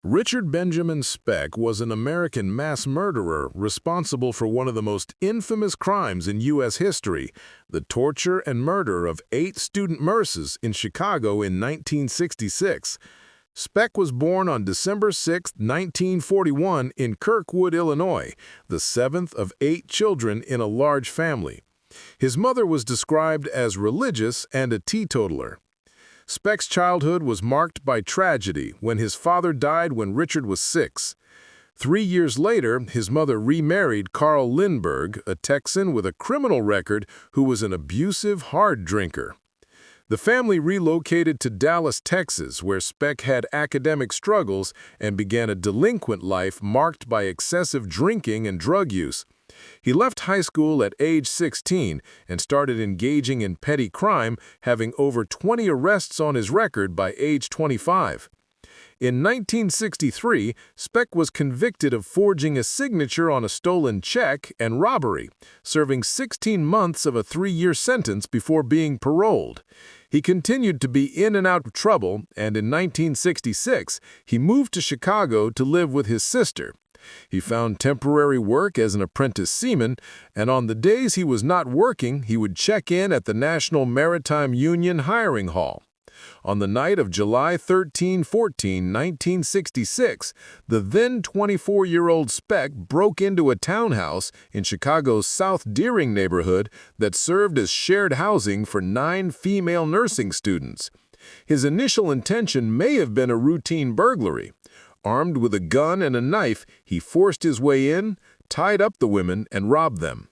Richard Benjamin Speck was an American mass murderer responsible for one of the most infamous crimes in U.S. history, the torture and murder of 8 student nurses in Chicago in 1966. Speck was born on December 6, 1941 in Kirkwood, Illinois, the 7th of 8 children in a large family. His mother was described as religious and a teetotaler. Speck's childhood was marked by tragedy when his father died when Richard was 6. 3 years later, his mother remarried Carl Lindbergh, a Texan with a criminal record who was an abusive, hard drinker. The family relocated to Dallas, Texas, where Speck had academic struggles and began a delinquent life marked by excessive drinking and drug use. He left high school at age 16 and started engaging in petty crime, having over 20 arrests on his record by age 25. In 1963, Speck was convicted of forging a signature on a stolen check and robbery, serving 16 months of a 3-year sentence before being paroled. He continued to be in and out of trouble, and in 1966, he moved to Chicago to live with his sister. He found temporary work as an apprentice seaman, and on the days he was not working, he would check in at the National Maritime Union hiring hall. On the night of July 13-14, 1966, the then 24-year-old Speck broke into a townhouse in Chicago's South Deering neighborhood that served as shared housing for 9 female nursing students. His initial intention may have been a routine burglary. Armed with a gun and a knife, he forced his way in, tied up the women, and robbed them.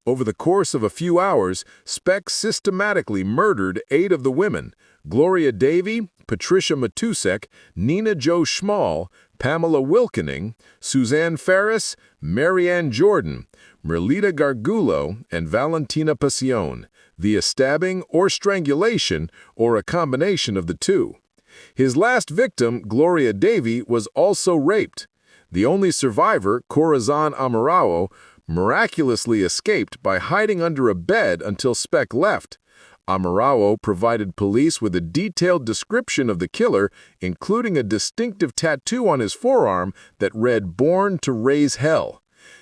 Over the course of a few hours, Speck systematically murdered 8 of the women: Gloria Davy, Patricia Matusek, Nina Jo Schmall, Pamela Wilkening, Suzanne Ferris, Marianne Jordan, Merlita Gargulo, and Valentina Pasion, via stabbing or strangulation, or a combination of the two. His last victim, Gloria Davy, was also raped. The only survivor, Corazon Amarao, miraculously escaped by hiding under a bed until Speck left. Amarao provided police with a detailed description of the killer, including a distinctive tattoo on his forearm that read "Born to Raise Hell."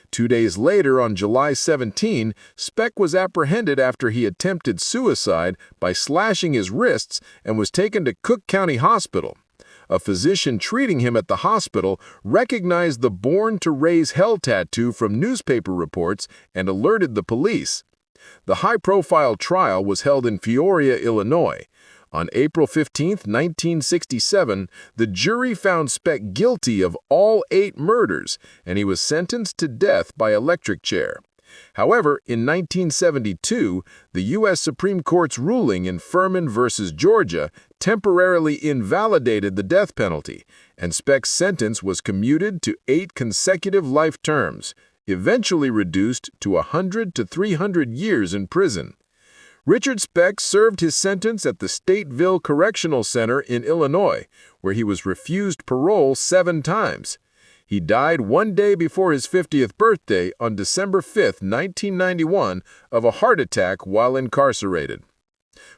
2 days later, on July 17, Speck was apprehended after he attempted suicide by slashing his wrists and was taken to Cook County Hospital. A physician treating him at the hospital recognized the "Born to Raise Hell" tattoo from newspaper reports and alerted the police. The high-profile trial was held in Peoria, Illinois. On April 15, 1967, the jury found Speck guilty of all 8 murders, and he was sentenced to death by electric chair. However, in 1972, the U.S. Supreme Court's ruling in Furman v. Georgia temporarily invalidated the death penalty, and Speck's sentence was commuted to 8 consecutive life terms, eventually reduced to 100 to 300 years in prison. Richard Speck served his sentence at the Stateville Correctional Center in Illinois, where he was refused parole 7 times. He died 1 day before his 50th birthday on December 5, 1991, of a heart attack while incarcerated.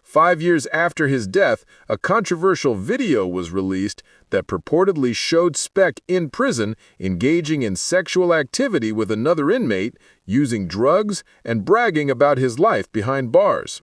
5 years after his death, a controversial video was released that purportedly showed Speck in prison engaging in sexual activity with another inmate, using drugs, and bragging about his life behind bars.